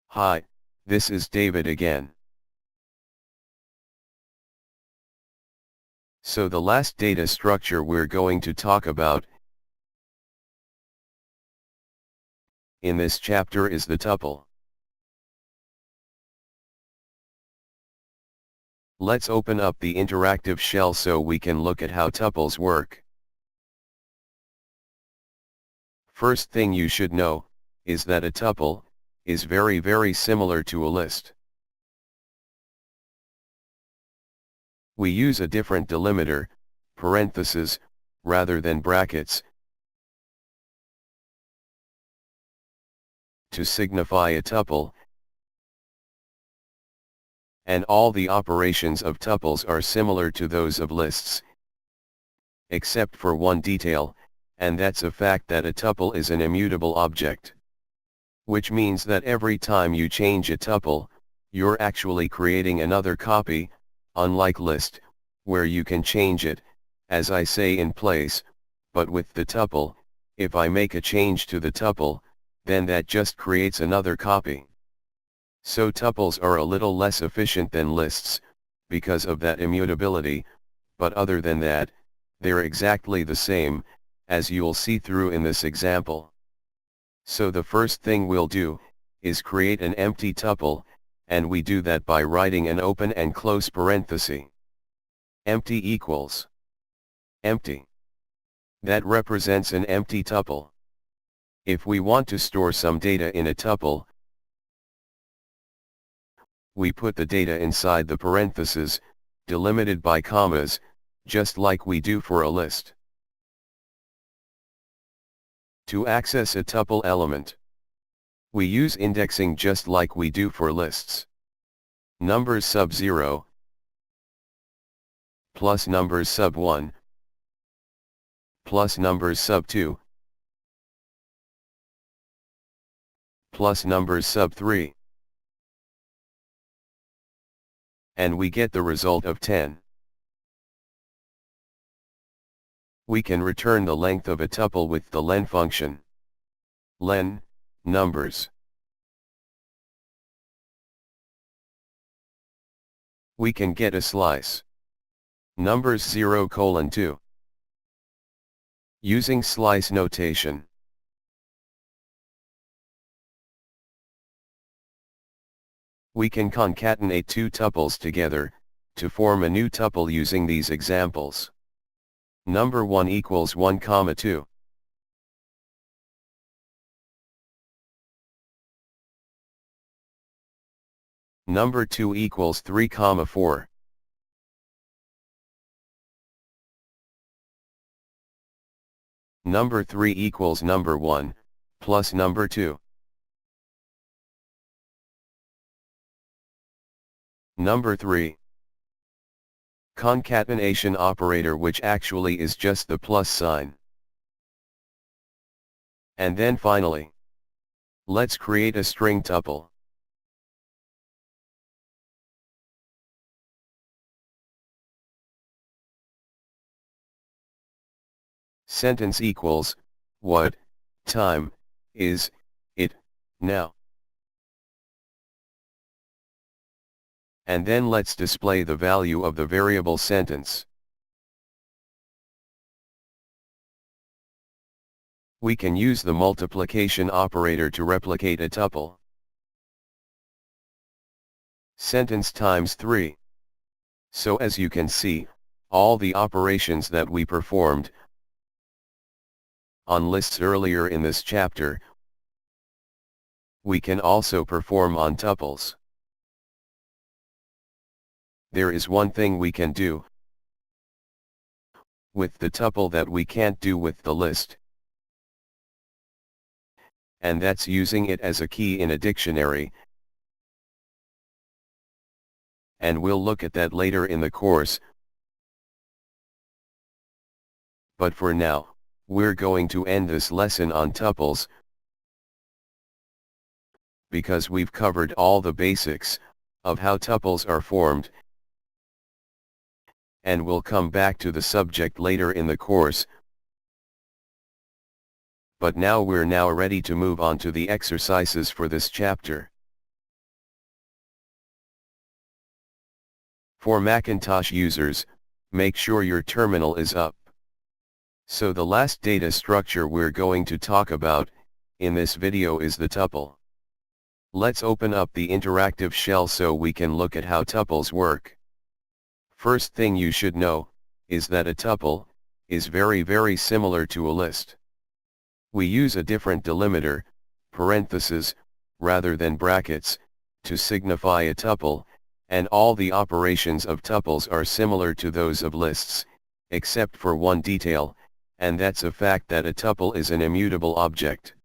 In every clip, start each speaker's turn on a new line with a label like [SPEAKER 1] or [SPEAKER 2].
[SPEAKER 1] Hi, this is David again. So the last data structure we're going to talk about in this chapter is the tuple. Let's open up the interactive shell so we can look at how tuples work. First thing you should know is that a tuple is very similar to a list. We use a different delimiter, parentheses, rather than brackets, to signify a tuple, and all the operations of tuples are similar to those of lists, except for one detail, and that's a fact that a tuple is an immutable object. Which means that every time you change a tuple, you're actually creating another copy, unlike list, where you can change it, as I say in place, but with the tuple, if I make a change to the tuple, then that just creates another copy. So tuples are a little less efficient than lists, because of that immutability, but other than that, they're exactly the same, as you'll see through in this example. So the first thing we'll do, is create an empty tuple, and we do that by writing an open and close parenthesis. Empty equals empty. That represents an empty tuple. If we want to store some data in a tuple, we put the data inside the parentheses, delimited by commas, just like we do for a list. To access a tuple element, we use indexing just like we do for lists. Numbers sub 0 plus numbers sub 1 plus numbers sub 2 plus numbers sub 3. And we get the result of 10. We can return the length of a tuple with the len function. Len, numbers. We can get a slice. Numbers 0:2. Using slice notation. We can concatenate two tuples together, to form a new tuple using these examples. Number 1 equals 1, 2. Number 2 equals 3, 4. Number 3 equals number 1, plus number 2. Number 3. Concatenation operator, which actually is just the plus sign. And then finally, let's create a string tuple. Sentence equals, what time is it now? And then let's display the value of the variable sentence. We can use the multiplication operator to replicate a tuple. Sentence times 3. So as you can see, all the operations that we performed on lists earlier in this chapter, we can also perform on tuples. There is one thing we can do with the tuple that we can't do with the list, and that's using it as a key in a dictionary, and we'll look at that later in the course. But for now, we're going to end this lesson on tuples, because we've covered all the basics of how tuples are formed, and we'll come back to the subject later in the course. But now we're ready to move on to the exercises for this chapter. For Macintosh users, make sure your terminal is up. So the last data structure we're going to talk about in this video is the tuple. Let's open up the interactive shell so we can look at how tuples work. First thing you should know is that a tuple is very similar to a list. We use a different delimiter, parentheses, rather than brackets, to signify a tuple, and all the operations of tuples are similar to those of lists, except for one detail, and that's a fact that a tuple is an immutable object.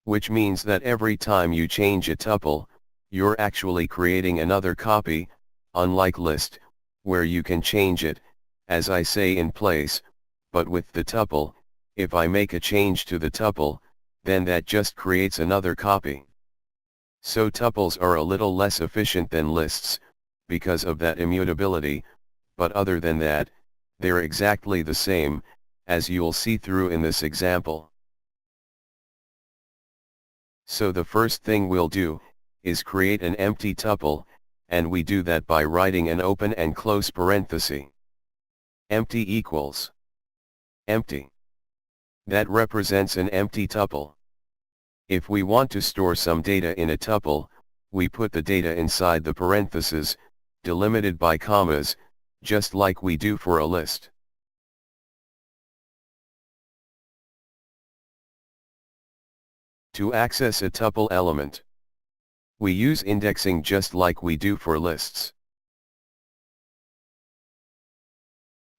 [SPEAKER 1] Which means that every time you change a tuple, you're actually creating another copy, unlike list, where you can change it, as I say in place, but with the tuple, if I make a change to the tuple, then that just creates another copy. So tuples are a little less efficient than lists, because of that immutability, but other than that, they're exactly the same, as you'll see through in this example. So the first thing we'll do is create an empty tuple, and we do that by writing an open and close parenthesis. Empty equals empty. That represents an empty tuple. If we want to store some data in a tuple, we put the data inside the parentheses, delimited by commas, just like we do for a list. To access a tuple element, we use indexing just like we do for lists.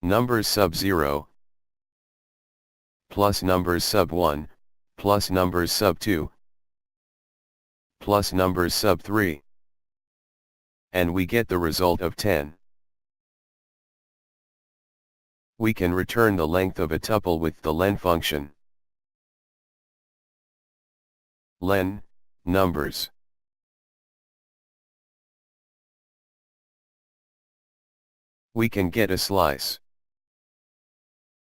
[SPEAKER 1] Numbers sub 0 plus numbers sub 1 plus numbers sub 2 plus numbers sub 3. And we get the result of 10. We can return the length of a tuple with the len function. Len, numbers. We can get a slice.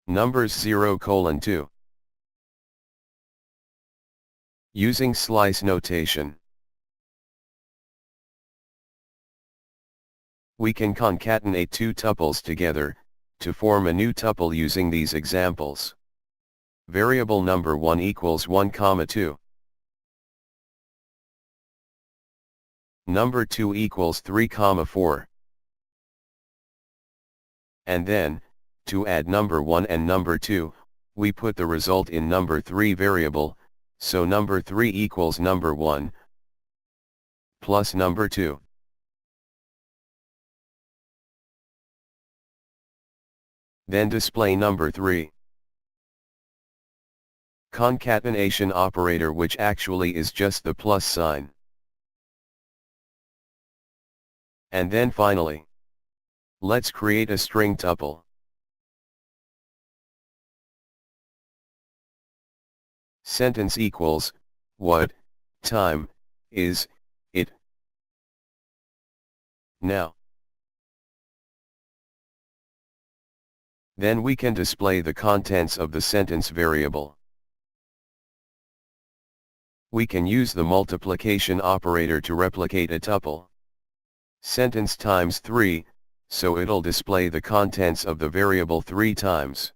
[SPEAKER 1] Numbers 0:2. Using slice notation, we can concatenate two tuples together to form a new tuple using these examples. Variable number 1 equals 1, 2. Number 2 equals 3, 4. And then, to add number 1 and number 2, we put the result in number 3 variable, so number 3 equals number 1 plus number 2. Then display number 3. Concatenation operator, which actually is just the plus sign. And then finally, let's create a string tuple. Sentence equals, what time is it now? Then we can display the contents of the sentence variable. We can use the multiplication operator to replicate a tuple. Sentence times 3, so it'll display the contents of the variable 3 times.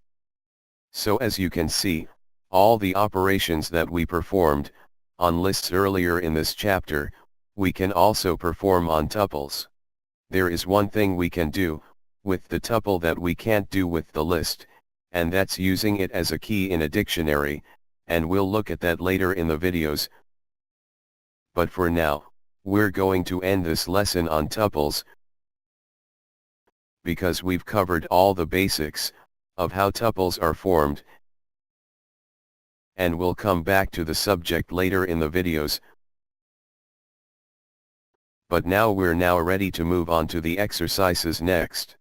[SPEAKER 1] So as you can see, all the operations that we performed on lists earlier in this chapter, we can also perform on tuples. There is one thing we can do with the tuple that we can't do with the list, and that's using it as a key in a dictionary, and we'll look at that later in the videos. But for now, we're going to end this lesson on tuples, because we've covered all the basics of how tuples are formed, and we'll come back to the subject later in the videos. But now we're ready to move on to the exercises next.